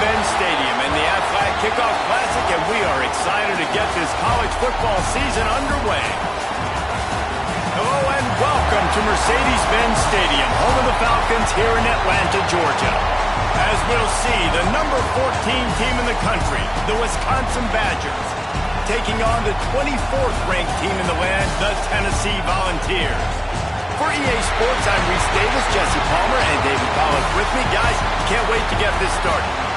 Mercedes-Benz Stadium in the Aflac Kickoff Classic, and we are excited to get this college football season underway. Hello and welcome to Mercedes-Benz Stadium, home of the Falcons here in Atlanta, Georgia. As we'll see, the number 14 team in the country, the Wisconsin Badgers, taking on the 24th ranked team in the land, the Tennessee Volunteers. For EA Sports, I'm Reese Davis, Jesse Palmer, and David Pollack with me. Guys, can't wait to get this started.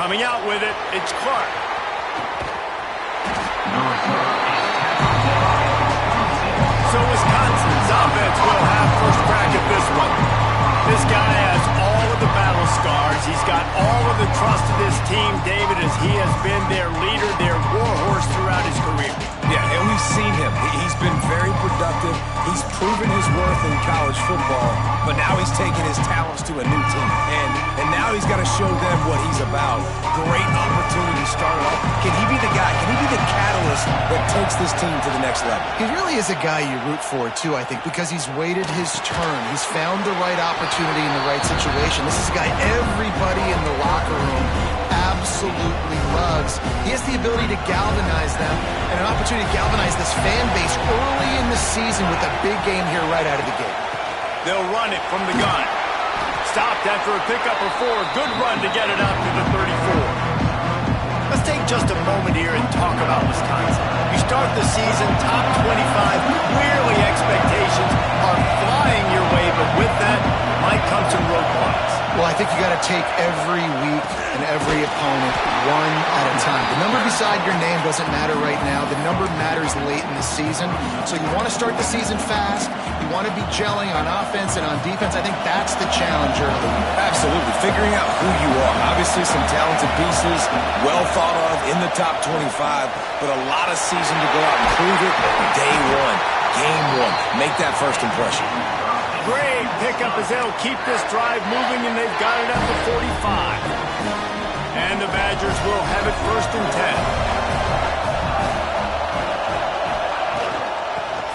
Coming out with it, it's Clark. So Wisconsin's offense will have first crack at this one. This guy has all of the battle scars. He's got all of the trust of this team, David, as he has been their leader, their warhorse throughout his career. Yeah, and we've seen him. He's been very productive. He's proven his worth in college football, but now he's taking his talents to a new team. And now he's got to show them what he's about. Great opportunity to start off. Can he be the guy? Can he be the catalyst that takes this team to the next level? He really is a guy you root for, too, I think, because he's waited his turn. He's found the right opportunity in the right situation. This is a guy everybody in the locker room absolutely loves. He has the ability to galvanize them and an opportunity to galvanize this fan base early in the season with a big game here right out of the gate. They'll run it from the gun. Stopped after a pickup of 4. Good run to get it out to the 34. Let's take just a moment here and talk about Wisconsin. You start the season top 25. Clearly expectations are flying your way, but with that might come some roadblocks. Well, I think you got to take every week and every opponent one at a time. The number beside your name doesn't matter right now. The number matters late in the season. So you want to start the season fast. You want to be gelling on offense and on defense. I think that's the challenge early. Absolutely. Figuring out who you are. Obviously some talented pieces, well thought of in the top 25, but a lot of season to go out and prove it day one, game one. Make that first impression. Great pickup as they'll keep this drive moving, and they've got it at the 45. And the Badgers will have it 1st and 10.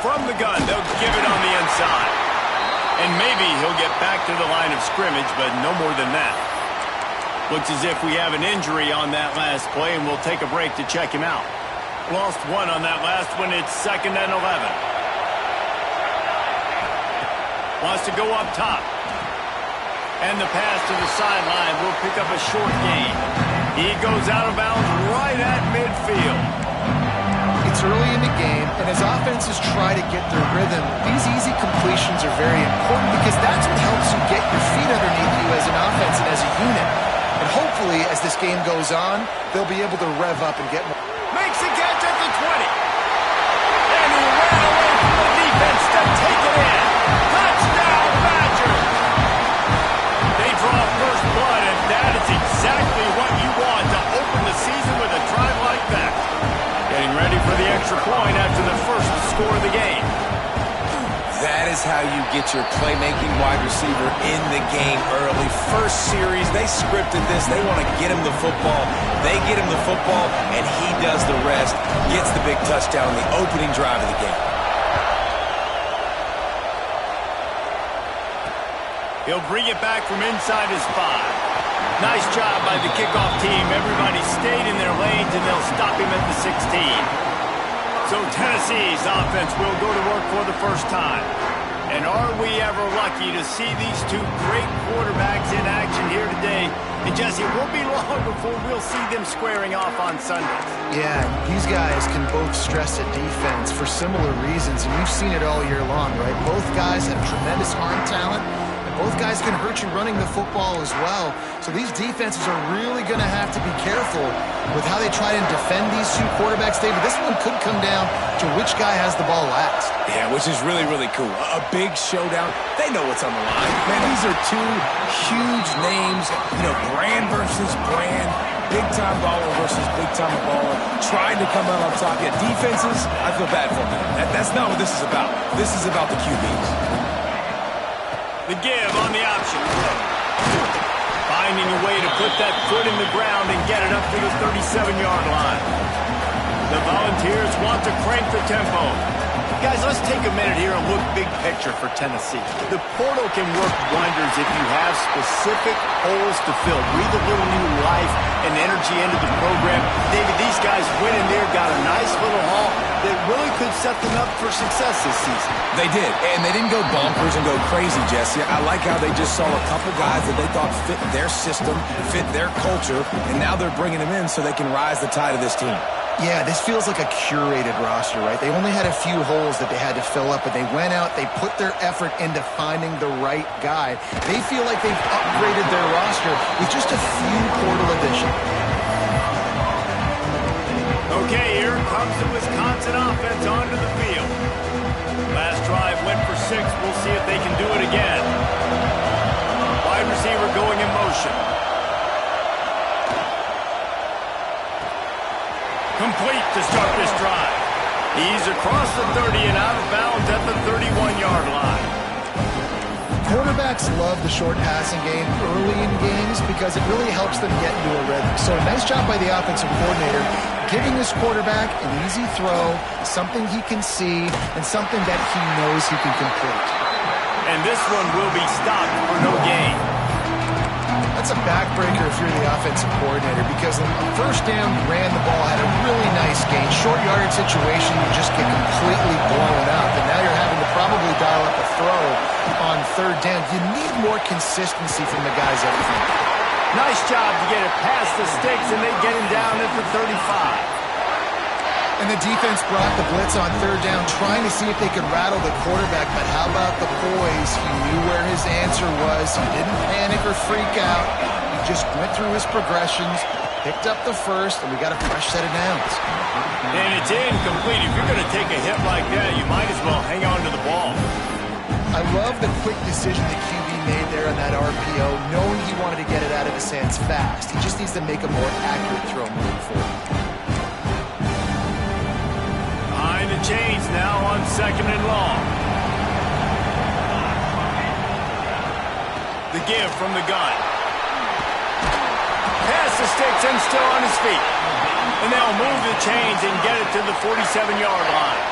From the gun, they'll give it on the inside. And maybe he'll get back to the line of scrimmage, but no more than that. Looks as if we have an injury on that last play, and we'll take a break to check him out. Lost 1 on that last one. It's 2nd and 11. Wants to go up top. And the pass to the sideline will pick up a short gain. He goes out of bounds right at midfield. It's early in the game, and as offenses try to get their rhythm, these easy completions are very important because that's what helps you get your feet underneath you as an offense and as a unit. And hopefully, as this game goes on, they'll be able to rev up and get more. Makes a catch at the 20. And he ran away from the defense to take it in. Touchdown, Badgers! They draw first blood, and that is exactly what you want to open the season with a drive like that. Getting ready for the extra point after the first score of the game. That is how you get your playmaking wide receiver in the game early. First series, they scripted this. They want to get him the football. They get him the football, and he does the rest. Gets the big touchdown in the opening drive of the game. He'll bring it back from inside his 5. Nice job by the kickoff team. Everybody stayed in their lanes, and they'll stop him at the 16. So Tennessee's offense will go to work for the first time. And are we ever lucky to see these two great quarterbacks in action here today? And Jesse, it won't be long before we'll see them squaring off on Sundays. Yeah, these guys can both stress a defense for similar reasons, and we've seen it all year long, right? Both guys have tremendous arm talent, and Both guys can hurt you running the football as well. So these defenses are really going to have to be careful with how they try and defend these two quarterbacks, David. This one could come down to which guy has the ball last. Yeah, which is really, really cool. A big showdown. They know what's on the line. Man, these are two huge names, brand versus brand. Big-time baller versus big-time baller, trying to come out on top. Yeah, defenses, I feel bad for them. That's not what this is about. This is about the QBs. The give on the option. Finding a way to put that foot in the ground and get it up to the 37-yard line. The Volunteers want to crank the tempo. Guys, let's take a minute here and look big picture for Tennessee. The portal can work wonders if you have specific holes to fill. Breathe a little new life and energy into the program. David, these guys went in there, got a nice little haul that really could set them up for success this season. They did, and they didn't go bonkers and go crazy, Jesse. I like how they just saw a couple guys that they thought fit their system, fit their culture, and now they're bringing them in so they can rise the tide of this team. Yeah, this feels like a curated roster, right? They only had a few holes that they had to fill up, but they went out, they put their effort into finding the right guy. They feel like they've upgraded their roster with just a few portal additions. Okay, here comes the Wisconsin offense onto the field. Last drive went for 6. We'll see if they can do it again. Wide receiver going in motion. Complete to start this drive. He's across the 30 and out of bounds at the 31-yard line. Quarterbacks love the short passing game early in games because it really helps them get into a rhythm. So a nice job by the offensive coordinator giving this quarterback an easy throw, something he can see, and something that he knows he can complete. And this one will be stopped for no gain. That's a backbreaker if you're the offensive coordinator because on first down, you ran the ball, had a really nice gain. Short yardage situation, you just get completely blown up. And now you're having to probably dial up a throw on third down. You need more consistency from the guys up front. Nice job to get it past the sticks, and they get him down at the 35. And the defense brought the blitz on third down, trying to see if they could rattle the quarterback. But how about the poise? He knew where his answer was. He didn't panic or freak out. He just went through his progressions, picked up the first, and we got a fresh set of downs. And it's incomplete. If you're going to take a hit like that, you might as well hang on to the ball. I love the quick decision the QB made there on that RPO, knowing he wanted to get it out of his hands fast. He just needs to make a more accurate throw moving forward. Behind the chains now on 2nd and long. The give from the gun. Pass the sticks and still on his feet. And they'll move the chains and get it to the 47-yard line.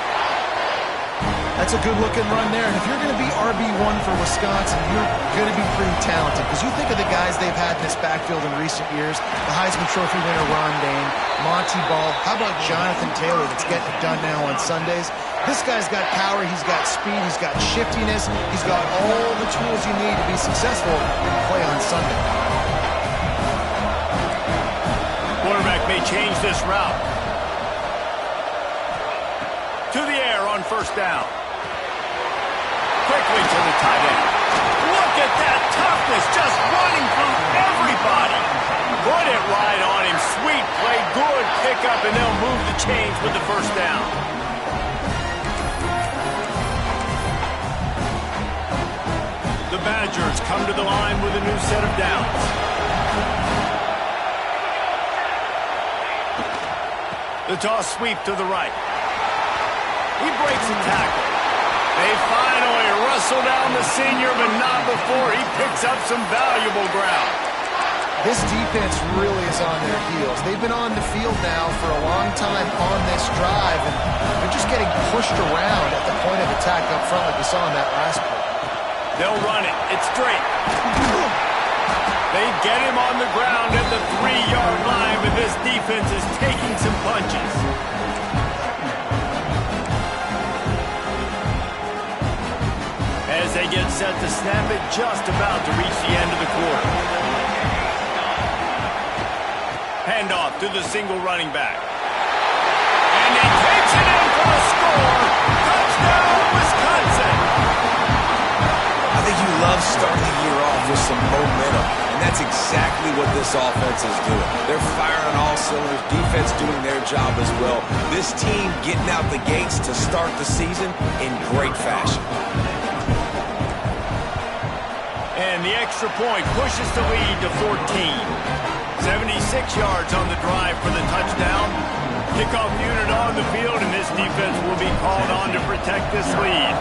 That's a good-looking run there. And if you're going to be RB1 for Wisconsin, you're going to be pretty talented. Because you think of the guys they've had in this backfield in recent years, the Heisman Trophy winner Ron Dayne, Monty Ball. How about Jonathan Taylor that's getting it done now on Sundays? This guy's got power, he's got speed, he's got shiftiness, he's got all the tools you need to be successful and play on Sunday. Quarterback may change this route. To the air on first down. Quickly to the tight end. Look at that toughness, just running through everybody. Put it right on him. Sweet play, good pickup, and they'll move the chains with the first down. The Badgers come to the line with a new set of downs. The toss sweep to the right. He breaks a tackle. They finally wrestle down the senior, but not before he picks up some valuable ground. This defense really is on their heels. They've been on the field now for a long time on this drive, and they're just getting pushed around at the point of attack up front like we saw in that last play. They'll run it. It's straight. They get him on the ground at the 3-yard line, but this defense is taking some punches. As they get set to snap it, just about to reach the end of the quarter. Handoff to the single running back. And he takes it in for the score. Touchdown, Wisconsin! I think you love starting the with some momentum. And that's exactly what this offense is doing. They're firing on all cylinders, defense doing their job as well. This team getting out the gates to start the season in great fashion. And the extra point pushes the lead to 14. 76 yards on the drive for the touchdown. Kickoff unit on the field, and this defense will be called on to protect this lead.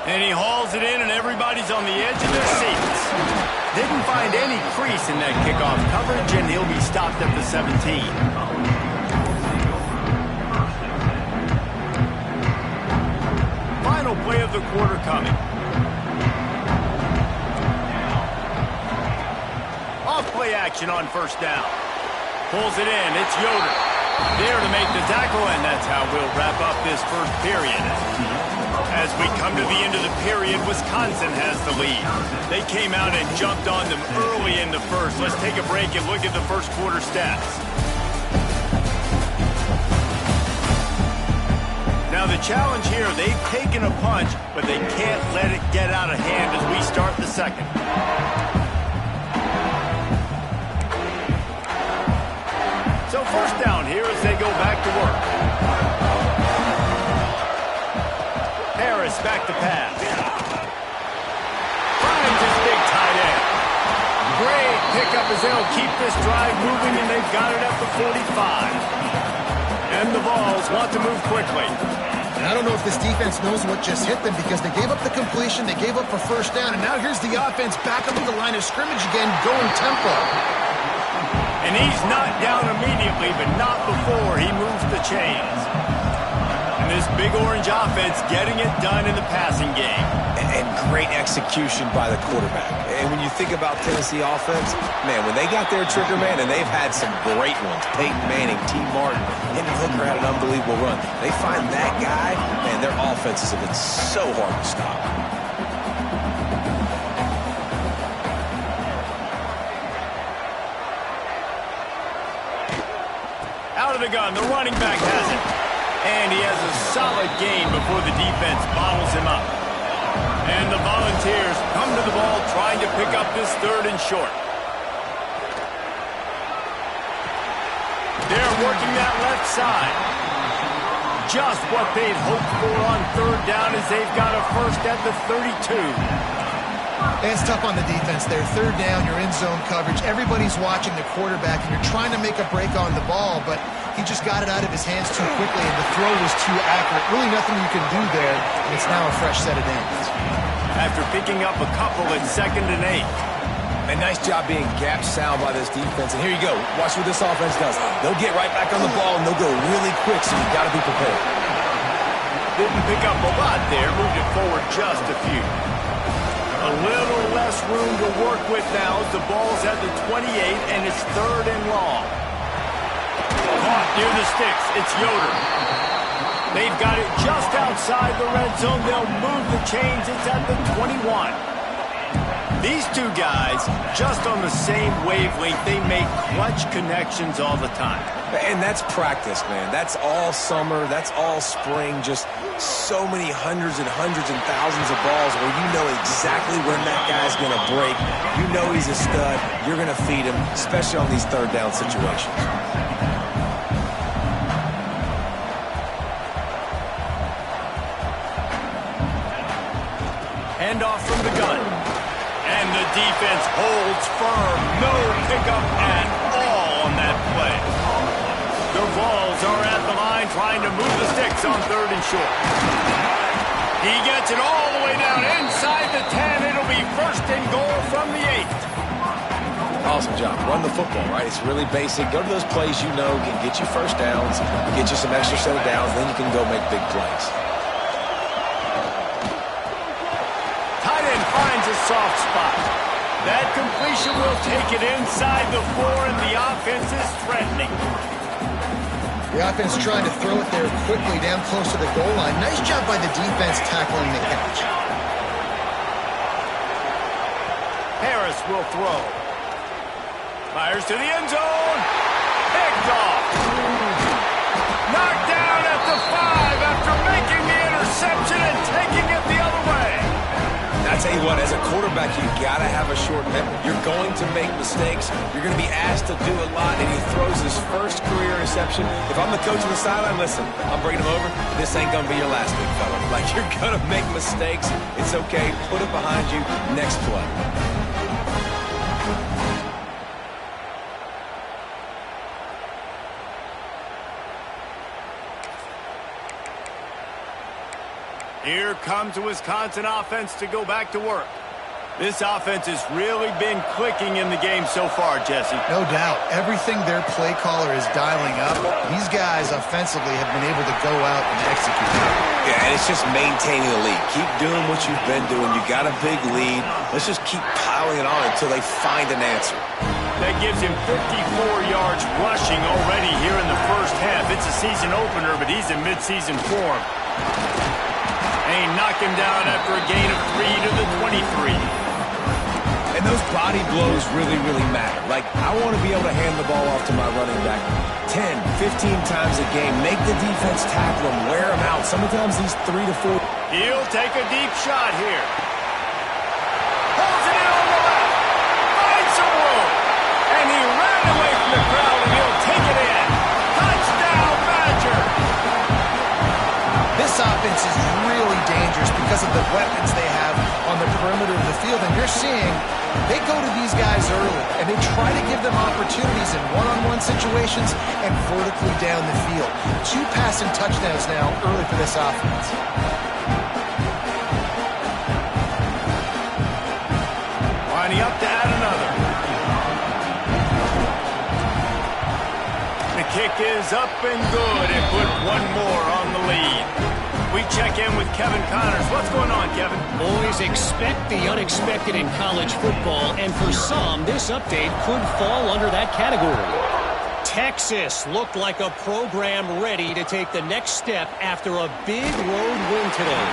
And he hauls it in, and everybody's on the edge of their seats. Didn't find any crease in that kickoff coverage, and he'll be stopped at the 17. Final play of the quarter coming. Off-play action on first down. Pulls it in. It's Yoder. There to make the tackle, and that's how we'll wrap up this first period. As we come to the end of the period, Wisconsin has the lead. They came out and jumped on them early in the first. Let's take a break and look at the first quarter stats. Now the challenge here, they've taken a punch, but they can't let it get out of hand as we start the second. So first down here as they go back to work. Harris back to pass. Finds his big tight end. Great pickup as they'll keep this drive moving, and they've got it at the 45. And the Vols want to move quickly. And I don't know if this defense knows what just hit them because they gave up the completion, they gave up a first down, and now here's the offense back up to the line of scrimmage again, going tempo. And he's not down immediately, but not before he moves the chains. And this big orange offense getting it done in the passing game. And great execution by the quarterback. And when you think about Tennessee offense, man, when they got their trigger man, and they've had some great ones, Peyton Manning, T. Martin, Hendon Hooker had an unbelievable run. They find that guy, man, their offenses have been so hard to stop. Out of the gun, the running back has it. And he has a solid gain before the defense bottles him up. And the Volunteers come to the ball trying to pick up this third and short. They're working that left side. Just what they'd hoped for on third down as they've got a first at the 32. It's tough on the defense there. Third down, you're in zone coverage. Everybody's watching the quarterback, and you're trying to make a break on the ball, but he just got it out of his hands too quickly, and the throw was too accurate. Really nothing you can do there, and it's now a fresh set of downs. After picking up a couple at 2nd and 8. A nice job being gap sound by this defense. And here you go. Watch what this offense does. They'll get right back on the ball, and they'll go really quick, so you've got to be prepared. Didn't pick up a lot there. Moved it forward just a few. A little less room to work with now as the ball's at the 28, and it's 3rd and long. Caught near the sticks. It's Yoder. They've got it just outside the red zone. They'll move the chains. It's at the 21. These two guys, just on the same wavelength, they make clutch connections all the time. And that's practice, man. That's all summer. That's all spring. Just so many hundreds and thousands of balls where you know exactly when that guy's going to break. You know he's a stud. You're going to feed him, especially on these third down situations. Handoff from the gun. And the defense holds firm. No pickup at all on that play. The Vols are at the line trying to move the sticks on 3rd and short. He gets it all the way down inside the 10. It'll be 1st and goal from the 8. Awesome job. Run the football, right? It's really basic. Go to those plays you know can get you first downs, get you some extra set of downs, then you can go make big plays. Tight end finds a soft spot. That completion will take it inside the 4, and the offense is threatening. The offense trying to throw it there quickly down close to the goal line. Nice job by the defense tackling the catch. Harris will throw. Fires to the end zone. Picked off. Knocked down at the 5 after making the interception. interception and taking it the other way. I tell you what, as a quarterback, you gotta have a short memory. You're going to make mistakes. You're going to be asked to do a lot, and he throws his first career interception. If I'm the coach on the sideline, listen, I'm bringing him over. This ain't going to be your last big fella. Like, you're going to make mistakes. It's okay. Put it behind you. Next play. Here comes the Wisconsin offense to go back to work. This offense has really been clicking in the game so far, Jesse. No doubt. Everything their play caller is dialing up, these guys offensively have been able to go out and execute. Yeah, and it's just maintaining the lead. Keep doing what you've been doing. You got a big lead. Let's just keep piling it on until they find an answer. That gives him 54 yards rushing already here in the first half. It's a season opener, but he's in midseason form. And he knocked him down after a gain of 3 to the 23. And those body blows really, really matter. Like, I want to be able to hand the ball off to my running back 10, 15 times a game. Make the defense tackle him, wear him out. Sometimes he's 3 to 4. He'll take a deep shot here. Pulls it in on the left. Finds some room. And he ran away from the crowd, and he'll take it in. Touchdown, Badger. This offense is really dangerous because of the weapons they have on the perimeter of the field. And you're seeing they go to these guys early, and they try to give them opportunities in one-on-one situations and vertically down the field. 2 passing touchdowns now early for this offense. Lining up to add another. The kick is up and good and put one more on the lead. We check in with Kevin Connors. What's going on, Kevin? Boys, expect the unexpected in college football, and for some, this update could fall under that category. Texas looked like a program ready to take the next step after a big road win today.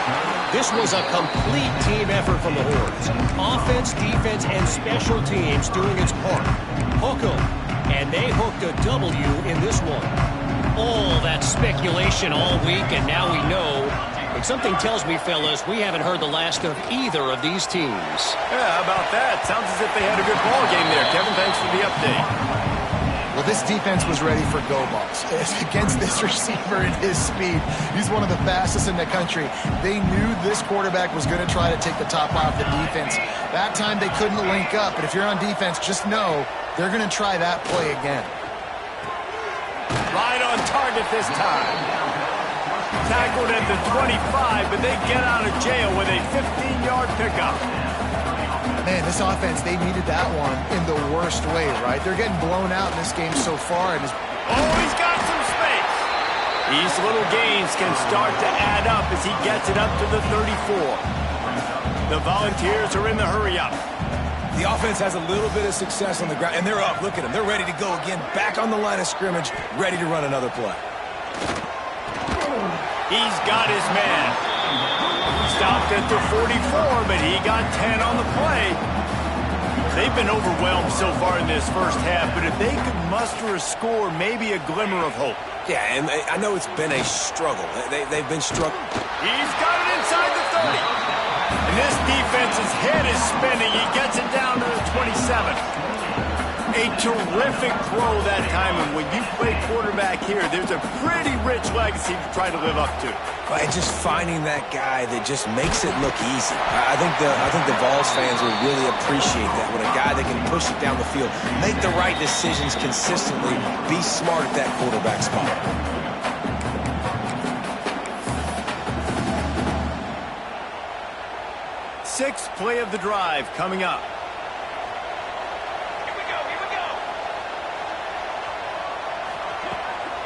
This was a complete team effort from the Horns. Offense, defense, and special teams doing its part. Hook 'em, and they hooked a W in this one. All that speculation all week, and now we know. But something tells me, fellas, we haven't heard the last of either of these teams. Yeah, how about that? Sounds as if they had a good ball game there. Kevin, thanks for the update. Well, this defense was ready for go balls. Against this receiver at his speed, he's one of the fastest in the country. They knew this quarterback was going to try to take the top off the defense. That time they couldn't link up, but if you're on defense, just know they're going to try that play again. Right on target this time. Tackled at the 25, but they get out of jail with a 15-yard pickup. Man, this offense, they needed that one in the worst way, right? They're getting blown out in this game so far. And he's got some space. These little gains can start to add up as he gets it up to the 34. The Volunteers are in the hurry-up. The offense has a little bit of success on the ground, and they're up. Look at them. They're ready to go again. Back on the line of scrimmage, ready to run another play. He's got his man. Stopped at the 44, but he got 10 on the play. They've been overwhelmed so far in this first half, but if they could muster a score, maybe a glimmer of hope. Yeah, and I know it's been a struggle. They've been struggling. He's got it inside the 30. And this defense's head is spinning. He gets it down to the 27. A terrific throw that time, and when you play quarterback here, there's a pretty rich legacy to try to live up to. And just finding that guy that just makes it look easy. I think the Vols fans will really appreciate that, when a guy that can push it down the field, make the right decisions consistently, be smart at that quarterback spot. Sixth play of the drive coming up.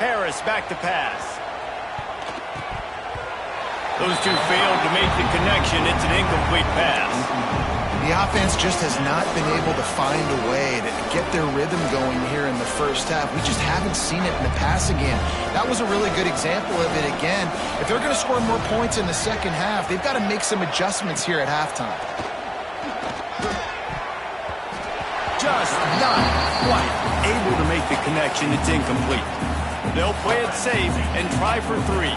Harris back to pass. Those two failed to make the connection. It's an incomplete pass. The offense just has not been able to find a way to get their rhythm going here in the first half. We just haven't seen it in the passing game. That was a really good example of it again. If they're going to score more points in the second half, they've got to make some adjustments here at halftime. Just not quite able to make the connection. It's incomplete. They'll play it safe and try for 3.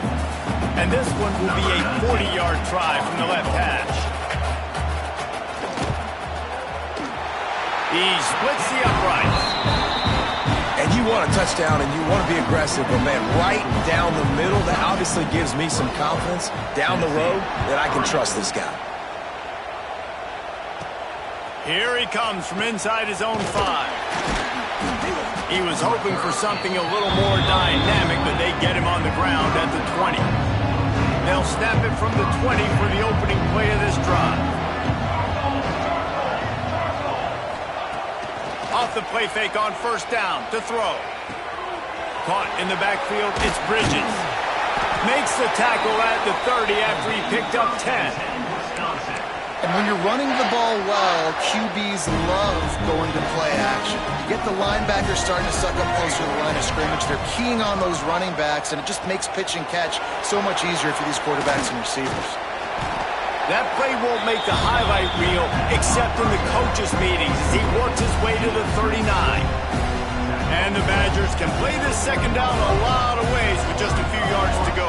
And this one will be a 40-yard try from the left hash. He splits the uprights. And you want a touchdown and you want to be aggressive, but man, right down the middle, that obviously gives me some confidence down the road that I can trust this guy. Here he comes from inside his own 5. He was hoping for something a little more dynamic, but they get him on the ground at the 20. They'll snap it from the 20 for the opening play of this drive. Off the play fake on first down to throw. Caught in the backfield, it's Bridges. Makes the tackle at the 30 after he picked up 10. And when you're running the ball well, QBs love going to play action. You get the linebackers starting to suck up closer to the line of scrimmage. They're keying on those running backs, and it just makes pitch and catch so much easier for these quarterbacks and receivers. That play won't make the highlight reel except in the coaches' meetings as he works his way to the 39. And the Badgers can play this second down a lot of ways with just a few yards to go.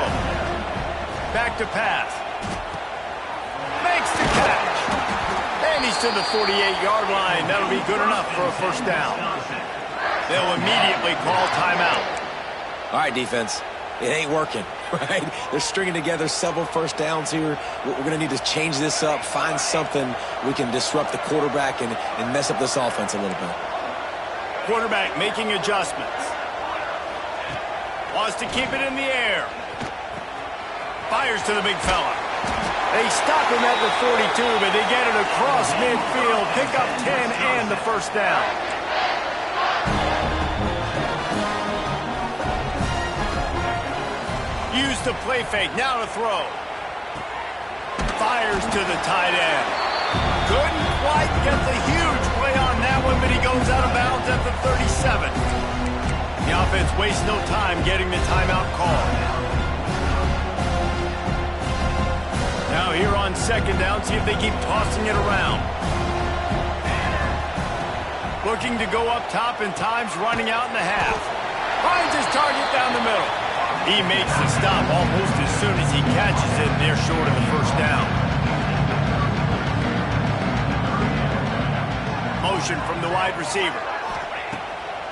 Back to pass. Makes the catch. And he's to the 48-yard line. That'll be good enough for a first down. They'll immediately call timeout. All right, defense. It ain't working, right? They're stringing together several first downs here. We're going to need to change this up, find something we can disrupt the quarterback and mess up this offense a little bit. Quarterback making adjustments. Wants to keep it in the air. Fires to the big fella. They stop him at the 42, but they get it across midfield. Pick up 10 and the first down. Use the play fake, now to throw. Fires to the tight end. Couldn't quite get the huge play on that one, but he goes out of bounds at the 37. The offense wastes no time getting the timeout call. Now here on second down, see if they keep tossing it around. Looking to go up top and time's running out in the half. Finds his target down the middle. He makes the stop almost as soon as he catches it, and they're short of the first down. Motion from the wide receiver.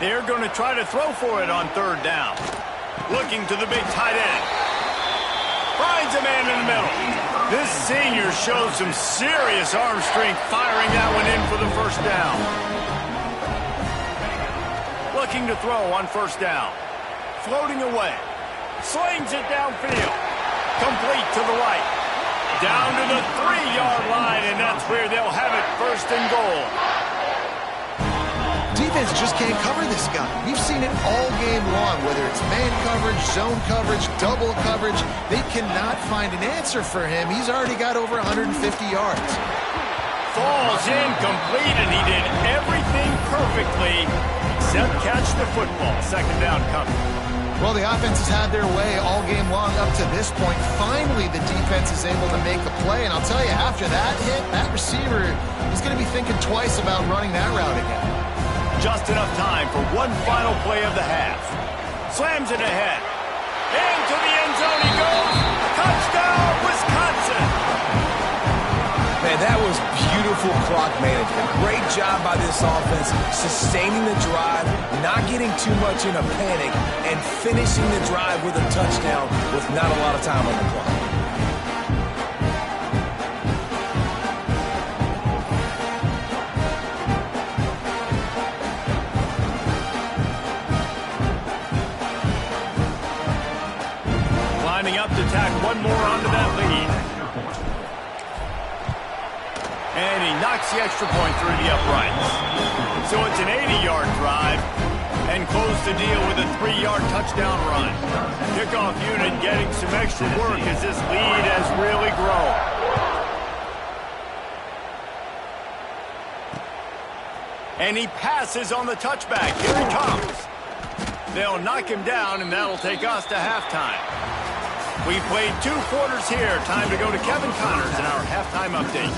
They're going to try to throw for it on third down. Looking to the big tight end. Finds a man in the middle. This senior shows some serious arm strength firing that one in for the first down. Looking to throw on first down. Floating away. Slings it downfield. Complete to the right. Down to the 3-yard line, and that's where they'll have it first and goal. Defense just can't cover this guy. We've seen it all game long, whether it's man coverage, zone coverage, double coverage. They cannot find an answer for him. He's already got over 150 yards. Falls incomplete, and he did everything perfectly except catch the football. Second down coming. Well, the offense has had their way all game long up to this point. Finally, the defense is able to make a play, and I'll tell you, after that hit, that receiver is going to be thinking twice about running that route again. Just enough time for one final play of the half. Slams it ahead. Into the end zone he goes. Touchdown, Wisconsin. Man, that was beautiful clock management. Great job by this offense, sustaining the drive, not getting too much in a panic, and finishing the drive with a touchdown with not a lot of time on the clock. Lining up to tack one more onto that lead. And he knocks the extra point through the uprights. So it's an 80-yard drive, and close the deal with a 3-yard touchdown run. Kickoff unit getting some extra work as this lead has really grown. And he passes on the touchback. Here he comes. They'll knock him down, and that'll take us to halftime. We played 2 quarters here. Time to go to Kevin Connors in our halftime update.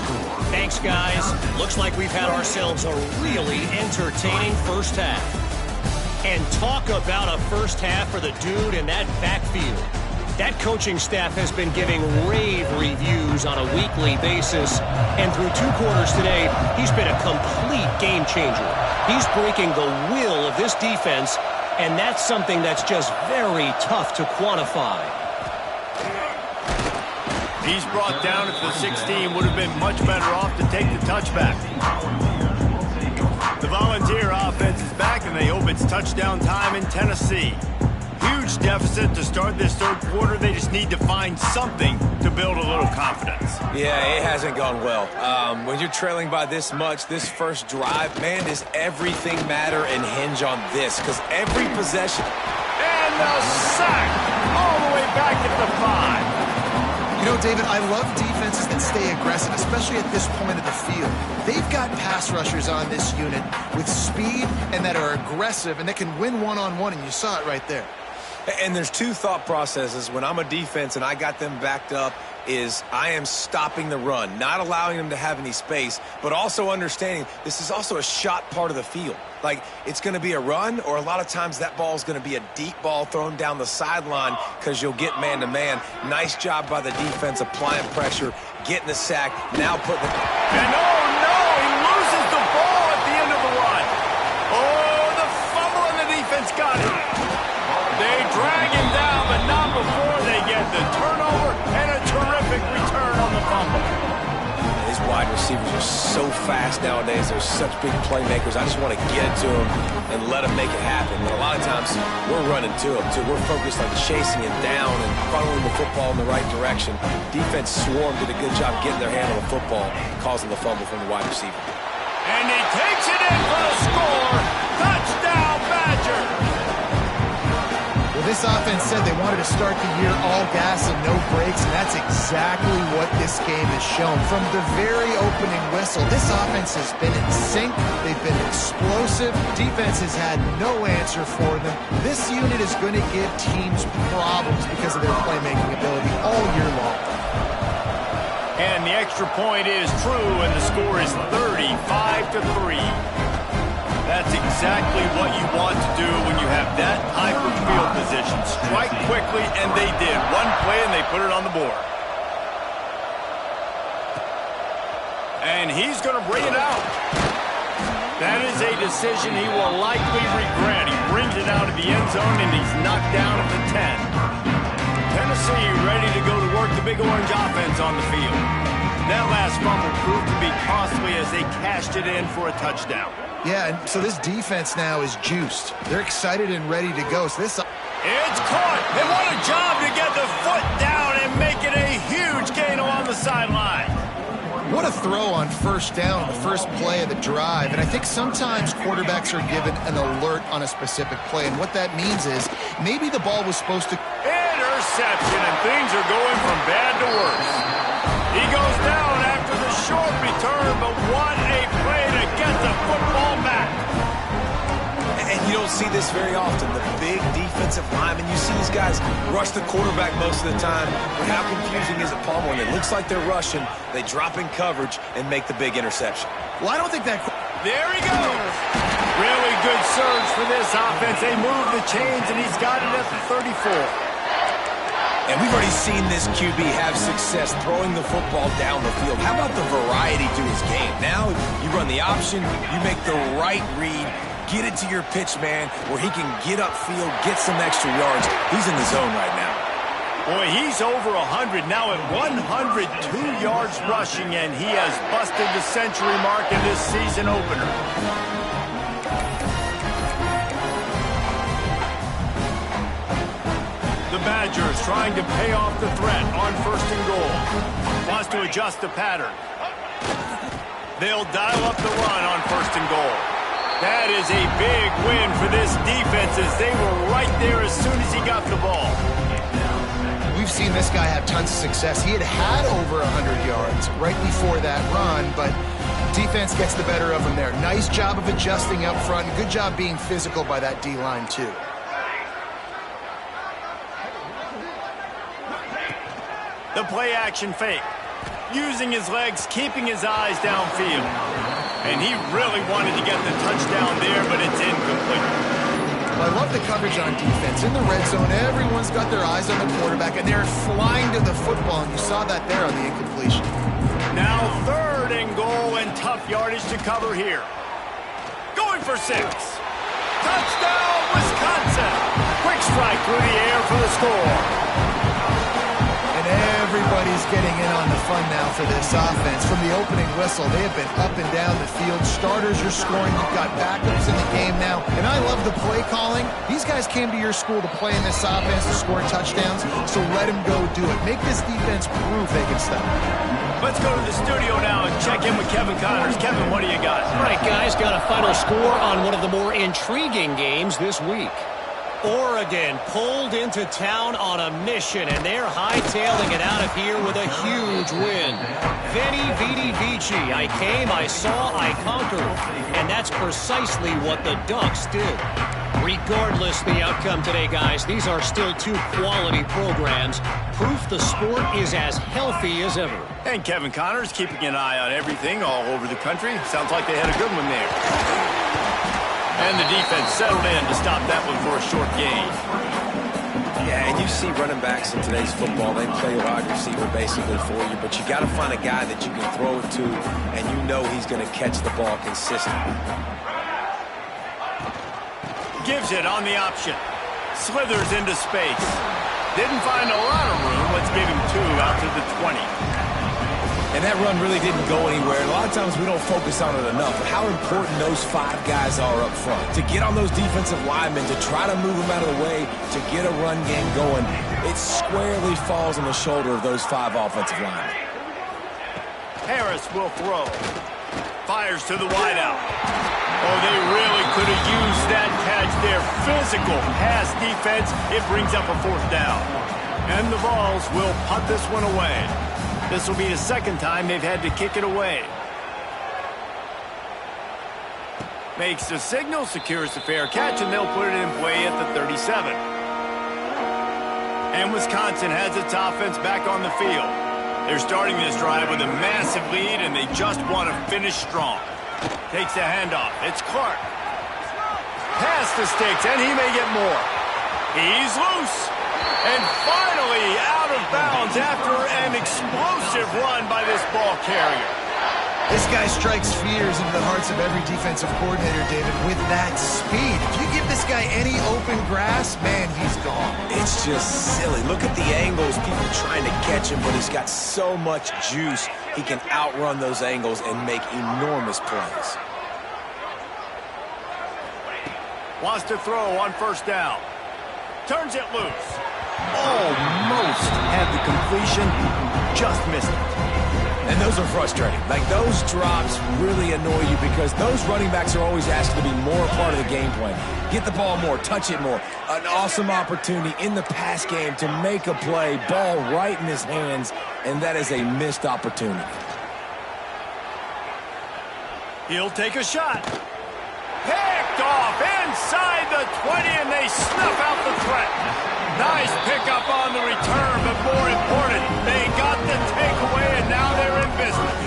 Thanks, guys. Looks like we've had ourselves a really entertaining first half. And talk about a first half for the dude in that backfield. That coaching staff has been giving rave reviews on a weekly basis. And through 2 quarters today, he's been a complete game changer. He's breaking the will of this defense, and that's something that's just very tough to quantify. He's brought down at the 16. Would have been much better off to take the touchback. The Volunteer offense is back, and they hope it's touchdown time in Tennessee. Huge deficit to start this 3rd quarter. They just need to find something to build a little confidence. Yeah, it hasn't gone well. When you're trailing by this much, this first drive, man, does everything matter and hinge on this? Because every possession... And the sack all the way back at the 5. You know, David, I love defenses that stay aggressive, especially at this point of the field. They've got pass rushers on this unit with speed and that are aggressive and that can win one-on-one, and you saw it right there. And there's 2 thought processes when I'm a defense and I got them backed up is I am stopping the run, not allowing them to have any space, but also understanding this is also a shot part of the field. Like, it's going to be a run, or a lot of times that ball is going to be a deep ball thrown down the sideline because you'll get man-to-man. Nice job by the defense applying pressure, getting the sack, now putting the... And oh no, he loses the ball at the end of the run. Oh, the fumble and the defense got it. They drag him down, but not before they get the turnover and a terrific return on the fumble. These wide receivers are so fast nowadays. They're such big playmakers. I just want to get it to them and let them make it happen. And a lot of times, we're running to them, too. We're focused on chasing him down and funneling the football in the right direction. Defense swarmed, did a good job getting their hand on the football, causing the fumble from the wide receiver. And he takes it in for the score. Touchdown, Badger. Well, this offense said they wanted to start the year all gas and no brakes, and that's exactly what this game has shown. From the very opening whistle, this offense has been in sync. They've been explosive. Defense has had no answer for them. This unit is going to give teams problems because of their playmaking ability all year long. And the extra point is true, and the score is 35-3. That's exactly what you want to do when you have that type of field position. Strike quickly, and they did. One play, and they put it on the board. And he's going to bring it out. That is a decision he will likely regret. He brings it out of the end zone, and he's knocked down at the 10. Tennessee ready to go to work the Big Orange offense on the field. That last fumble proved to be costly as they cashed it in for a touchdown. Yeah, and so this defense now is juiced. They're excited and ready to go. So this... It's caught. And what a job to get the foot down and make it a huge gain along the sideline. What a throw on first down, the first play of the drive. And I think sometimes quarterbacks are given an alert on a specific play. And what that means is maybe the ball was supposed to... Interception, and things are going from bad to worse. He goes down after the short return, but what a play to get the football back. And you don't see this very often. The big defensive linemen, you see these guys rush the quarterback most of the time. But how confusing is it, Paul, when it looks like they're rushing, they drop in coverage and make the big interception? Well, I don't think that... There he goes. Really good surge for this offense. They move the chains, and he's got it at the 34. And we've already seen this QB have success throwing the football down the field. How about the variety to his game? Now you run the option, you make the right read, get it to your pitch man where he can get upfield, get some extra yards. He's in the zone right now. Boy, he's over 100 now at 102 yards rushing, and he has busted the century mark in this season opener. The Badgers trying to pay off the threat on 1st and goal. Wants to adjust the pattern. They'll dial up the run on 1st and goal. That is a big win for this defense as they were right there as soon as he got the ball. We've seen this guy have tons of success. He had over 100 yards right before that run, but defense gets the better of him there. Nice job of adjusting up front. Good job being physical by that D-line, too. The play-action fake. Using his legs, keeping his eyes downfield. And he really wanted to get the touchdown there, but it's incomplete. I love love the coverage on defense. In the red zone, everyone's got their eyes on the quarterback, and they're flying to the football, and you saw that there on the incompletion. Now 3rd and goal, and tough yardage to cover here. Going for 6. Touchdown, Wisconsin. Quick strike through the air for the score. And everybody's getting in on the fun now for this offense. From the opening whistle, they have been up and down the field. Starters are scoring. You've got backups in the game now. And I love the play calling. These guys came to your school to play in this offense to score touchdowns, so let them go do it. Make this defense prove they can stop. Let's go to the studio now and check in with Kevin Connors. Kevin, what do you got? All right, guys, got a final score on one of the more intriguing games this week. Oregon pulled into town on a mission, and they're hightailing it out of here with a huge win. Veni, vidi, vici. I came, I saw, I conquered. And that's precisely what the Ducks did. Regardless the outcome today, guys, these are still 2 quality programs. Proof the sport is as healthy as ever. And Kevin Connors keeping an eye on everything all over the country. Sounds like they had a good one there. And the defense settled in to stop that one for a short gain. Yeah, and you see running backs in today's football, they play wide receiver basically for you, but you got to find a guy that you can throw it to, and you know he's going to catch the ball consistently. Gives it on the option. Slithers into space. Didn't find a lot of room. Let's give him 2 out to the 20. And that run really didn't go anywhere. A lot of times we don't focus on it enough, but how important those 5 guys are up front. To get on those defensive linemen, to try to move them out of the way, to get a run game going, it squarely falls on the shoulder of those 5 offensive linemen. Harris will throw. Fires to the wideout. Oh, they really could have used that catch there. Physical pass defense. It brings up a 4th down. And the Vols will punt this one away. This will be the 2nd time they've had to kick it away. Makes the signal, secures the fair catch, and they'll put it in play at the 37. And Wisconsin has its offense back on the field. They're starting this drive with a massive lead, and they just want to finish strong. Takes the handoff. It's Clark. Pass the sticks, and he may get more. He's loose. And finally out of bounds after an explosive run by this ball carrier. This guy strikes fears into the hearts of every defensive coordinator, David, with that speed. If you give this guy any open grass, man, he's gone. It's just silly. Look at the angles, people trying to catch him, but he's got so much juice, he can outrun those angles and make enormous plays. Wants to throw on 1st down. Turns it loose. Almost had the completion, just missed it. And those are frustrating. Like, those drops really annoy you because those running backs are always asked to be more a part of the game plan. Get the ball more, touch it more. An awesome opportunity in the pass game to make a play, ball right in his hands, and that is a missed opportunity. He'll take a shot. Picked off inside the 20, and they snuff out the threat. Nice pickup on the return, but more important, they got the takeaway, and now they're in business.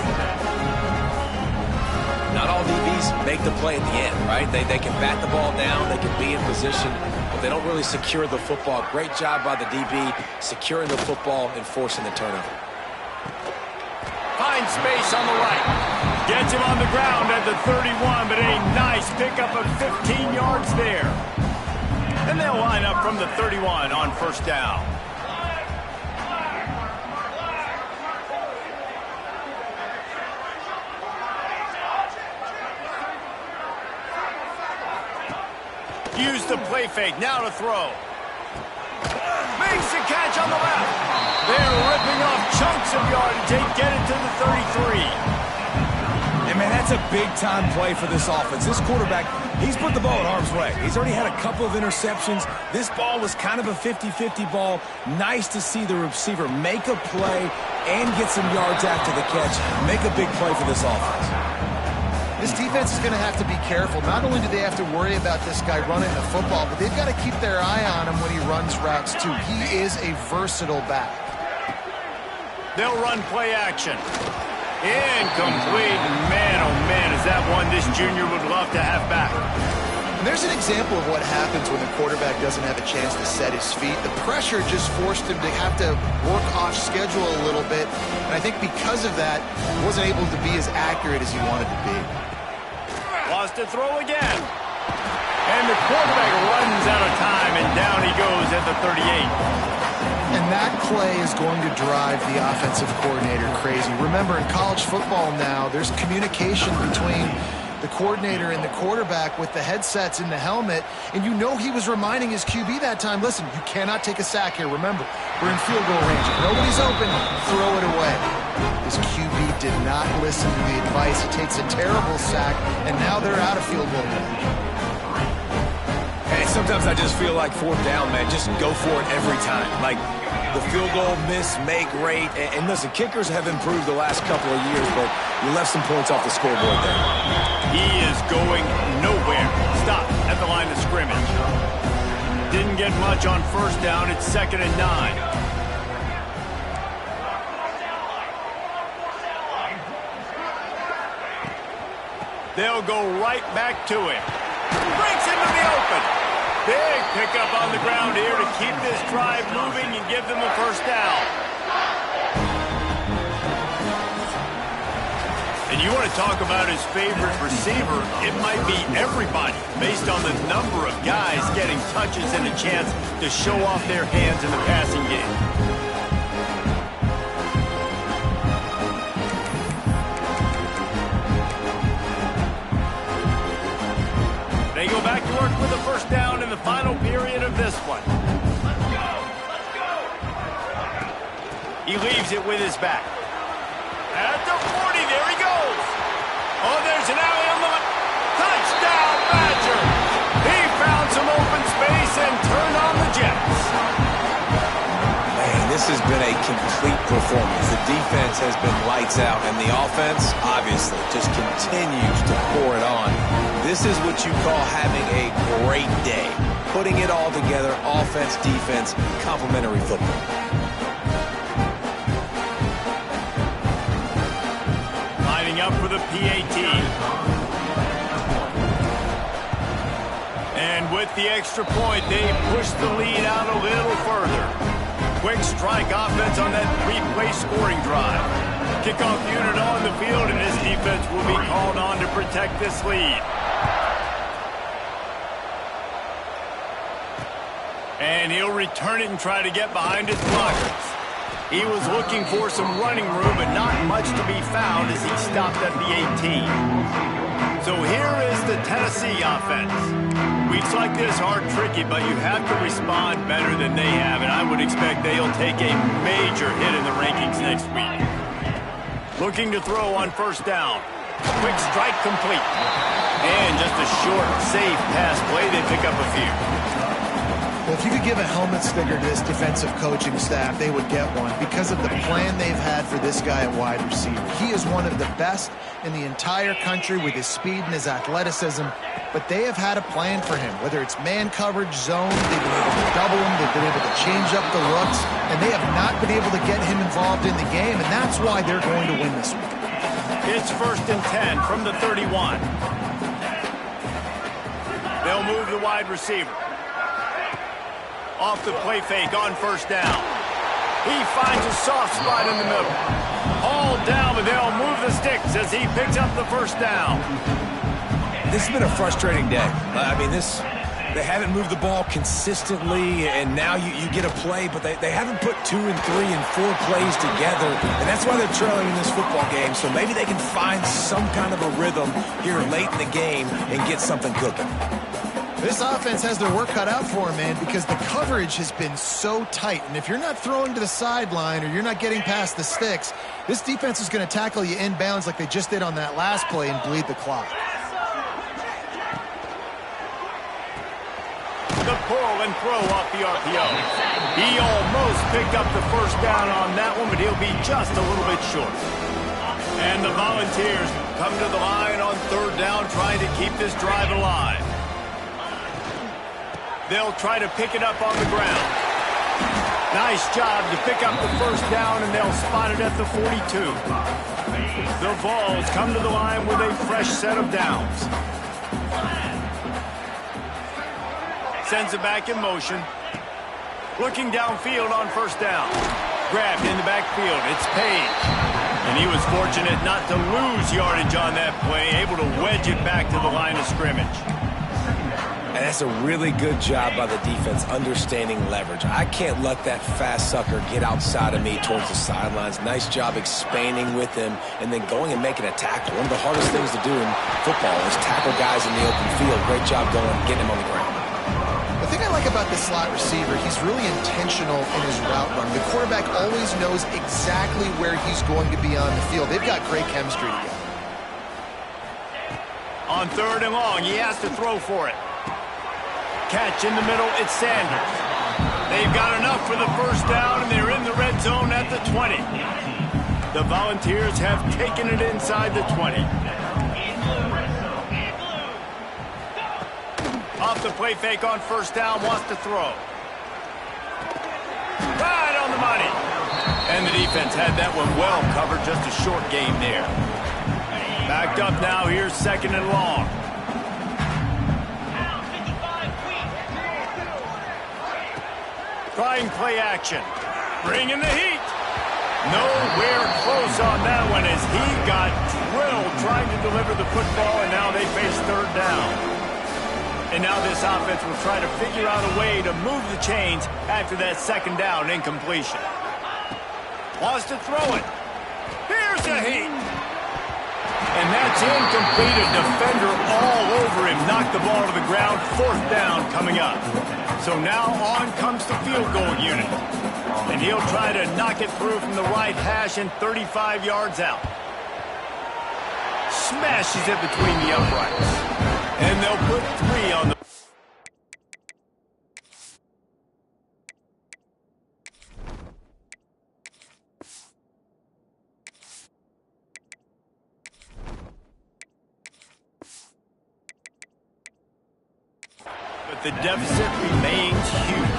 Not all DBs make the play at the end, right? They can bat the ball down, they can be in position, but they don't really secure the football. Great job by the DB securing the football and forcing the turnover. Finds space on the right. Gets him on the ground at the 31, but a nice pickup of 15 yards there. And they'll line up from the 31 on 1st down. Use the play fake, now to throw. Makes the catch on the left. They're ripping off chunks of yardage. They get it to the 33. And, man, that's a big-time play for this offense. This quarterback, he's put the ball in harm's way. He's already had a couple of interceptions. This ball was kind of a 50-50 ball. Nice to see the receiver make a play and get some yards after the catch. Make a big play for this offense. This defense is going to have to be careful. Not only do they have to worry about this guy running the football, but they've got to keep their eye on him when he runs routes, too. He is a versatile back. They'll run play action. Incomplete. Man, oh man, is that one this junior would love to have back. And there's an example of what happens when the quarterback doesn't have a chance to set his feet. The pressure just forced him to have to work off schedule a little bit. And I think because of that, he wasn't able to be as accurate as he wanted to be. Wants to throw again. And the quarterback runs out of time, and down he goes at the 38. And that play is going to drive the offensive coordinator crazy. Remember, in college football now, there's communication between the coordinator and the quarterback with the headsets in the helmet, and you know he was reminding his QB that time, listen, you cannot take a sack here. Remember, we're in field goal range. If nobody's open, throw it away. His QB did not listen to the advice. He takes a terrible sack, and now they're out of field goal range. Hey, sometimes I just feel like fourth down, man. Just go for it every time. Like, the field goal miss, make rate. And listen, kickers have improved the last couple of years, but you left some points off the scoreboard there. He is going nowhere. Stop at the line of scrimmage. Didn't get much on first down. It's 2nd and 9. They'll go right back to him. Breaks into the open. Big pickup on the ground here to keep this drive moving and give them the first down. And you want to talk about his favorite receiver, it might be everybody based on the number of guys getting touches and a chance to show off their hands in the passing game. They go back to work with a first down in the final period of this one. Let's go! Let's go! He leaves it with his back. At the 40, there he goes. Oh, there's an alley on the left. Touchdown, Badger! He found some open space and turned on the Jets. Man, this has been a complete performance. The defense has been lights out, and the offense, obviously, just continues to pour it on. This is what you call having a great day. Putting it all together, offense, defense, complementary football. Lining up for the PAT. And with the extra point, they push the lead out a little further. Quick strike offense on that 3-play scoring drive. Kickoff unit on the field, and this defense will be called on to protect this lead. And he'll return it and try to get behind his blockers. He was looking for some running room, but not much to be found as he stopped at the 18. So here is the Tennessee offense. Weeks like this are tricky, but you have to respond better than they have, and I would expect they'll take a major hit in the rankings next week. Looking to throw on first down. Quick strike complete. And just a short, safe pass play. They pick up a few. Well, if you could give a helmet sticker to this defensive coaching staff, they would get one because of the plan they've had for this guy at wide receiver. He is one of the best in the entire country with his speed and his athleticism, but they have had a plan for him, whether it's man coverage, zone, they've been able to double him, they've been able to change up the looks, and they have not been able to get him involved in the game, and that's why they're going to win this one. It's 1st and 10 from the 31. They'll move the wide receiver. Off the play fake on first down. He finds a soft spot in the middle. All down, but they'll move the sticks as he picks up the first down. This has been a frustrating day. I mean, they haven't moved the ball consistently, and now you get a play, but they haven't put 2 and 3 and 4 plays together, and that's why they're trailing in this football game. So maybe they can find some kind of a rhythm here late in the game and get something cooking. This offense has their work cut out for them, man, because the coverage has been so tight. And if you're not throwing to the sideline or you're not getting past the sticks, this defense is going to tackle you inbounds like they just did on that last play and bleed the clock. The pull and throw off the RPO. He almost picked up the first down on that one, but he'll be just a little bit short. And the Volunteers come to the line on 3rd down, trying to keep this drive alive. They'll try to pick it up on the ground. Nice job to pick up the first down, and they'll spot it at the 42. The Vols come to the line with a fresh set of downs. Sends it back in motion. Looking downfield on first down. Grabbed in the backfield. It's Page. And he was fortunate not to lose yardage on that play, able to wedge it back to the line of scrimmage. And that's a really good job by the defense understanding leverage. I can't let that fast sucker get outside of me towards the sidelines. Nice job expanding with him and then going and making a tackle. One of the hardest things to do in football is tackle guys in the open field. Great job going, getting him on the ground. The thing I like about this slot receiver, he's really intentional in his route run. The quarterback always knows exactly where he's going to be on the field. They've got great chemistry together. On 3rd and long, he has to throw for it. Catch in the middle, it's Sanders. They've got enough for the first down, and they're in the red zone at the 20. The Volunteers have taken it inside the 20. Off the play fake on first down, wants to throw. Right on the money. And the defense had that one well covered, just a short game there. Backed up now, here's 2nd and long. Trying play action. Bringing the heat. Nowhere close on that one as he got drilled trying to deliver the football, and now they face 3rd down. And now this offense will try to figure out a way to move the chains after that 2nd down incompletion. Wants to throw it. Here's the heat. And that's incomplete. A defender all over him. Knocked the ball to the ground. 4th down coming up. So now on comes the field goal unit. And he'll try to knock it through from the right hash and 35 yards out. Smashes it between the uprights. And they'll put 3 on the... But the deficit remains huge.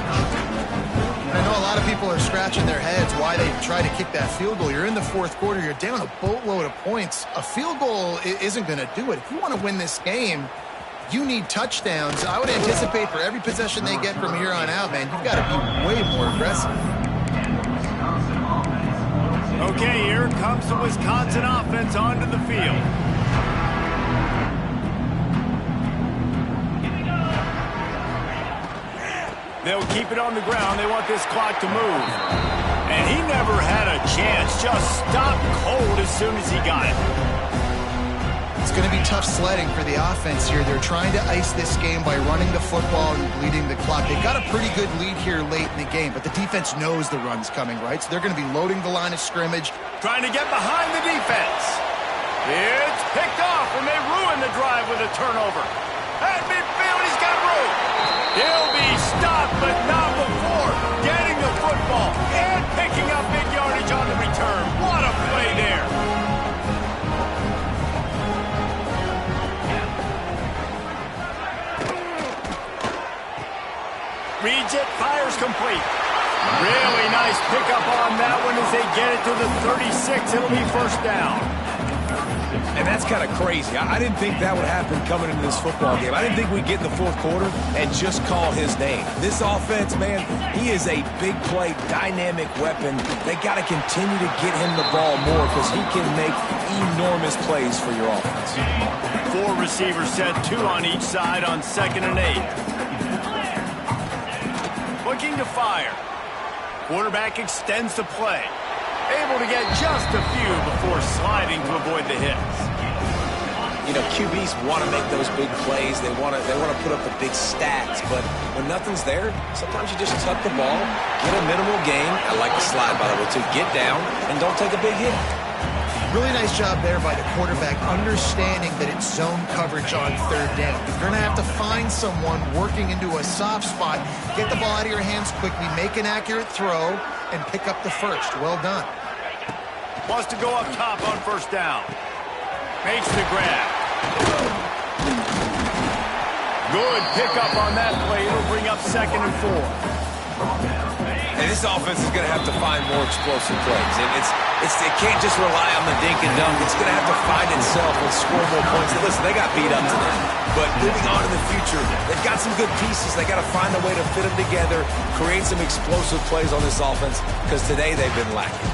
I know a lot of people are scratching their heads why they try to kick that field goal. You're in the 4th quarter. You're down a boatload of points. A field goal isn't going to do it. If you want to win this game, you need touchdowns. I would anticipate for every possession they get from here on out, man, you've got to be way more aggressive. Okay, here comes the Wisconsin offense onto the field. They'll keep it on the ground. They want this clock to move. And he never had a chance. Just stopped cold as soon as he got it. It's going to be tough sledding for the offense here. They're trying to ice this game by running the football and bleeding the clock. They've got a pretty good lead here late in the game, but the defense knows the run's coming, right? So they're going to be loading the line of scrimmage. Trying to get behind the defense. It's picked off, and they ruin the drive with a turnover. At midfield, he's got room. He'll be stopped, but not before getting the football and picking up big yardage on the return. What a play there. Reads it, fires complete. Really nice pickup on that one as they get it to the 36. It'll be 1st down. And that's kind of crazy. I didn't think that would happen coming into this football game. I didn't think we'd get in the 4th quarter and just call his name. This offense, man, he is a big play, dynamic weapon. They got to continue to get him the ball more because he can make enormous plays for your offense. 4 receivers set, 2 on each side on 2nd and 8. Looking to fire. Quarterback extends the play. Able to get just a few before sliding to avoid the hits. You know, QBs want to make those big plays. They want to put up the big stats. But when nothing's there, sometimes you just tuck the ball, get a minimal gain. I like the slide, by the way, too. Get down and don't take a big hit. Really nice job there by the quarterback, understanding that it's zone coverage on 3rd down. You're going to have to find someone working into a soft spot, get the ball out of your hands quickly, make an accurate throw, and pick up the first. Well done. Wants to go up top on 1st down. Makes the grab. Good pickup on that play. It'll bring up 2nd and 4. And this offense is going to have to find more explosive plays. And it can't just rely on the dink and dunk. It's going to have to find itself and score more points. And listen, they got beat up today. But moving on in the future, they've got some good pieces. They got to find a way to fit them together, create some explosive plays on this offense, because today they've been lacking.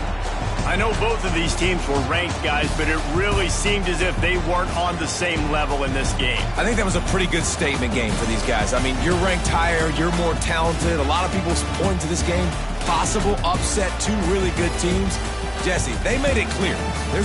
I know both of these teams were ranked, guys, but it really seemed as if they weren't on the same level in this game. I think that was a pretty good statement game for these guys. I mean, you're ranked higher, you're more talented. A lot of people point to this game, possible upset, two really good teams. Jesse, they made it clear. There's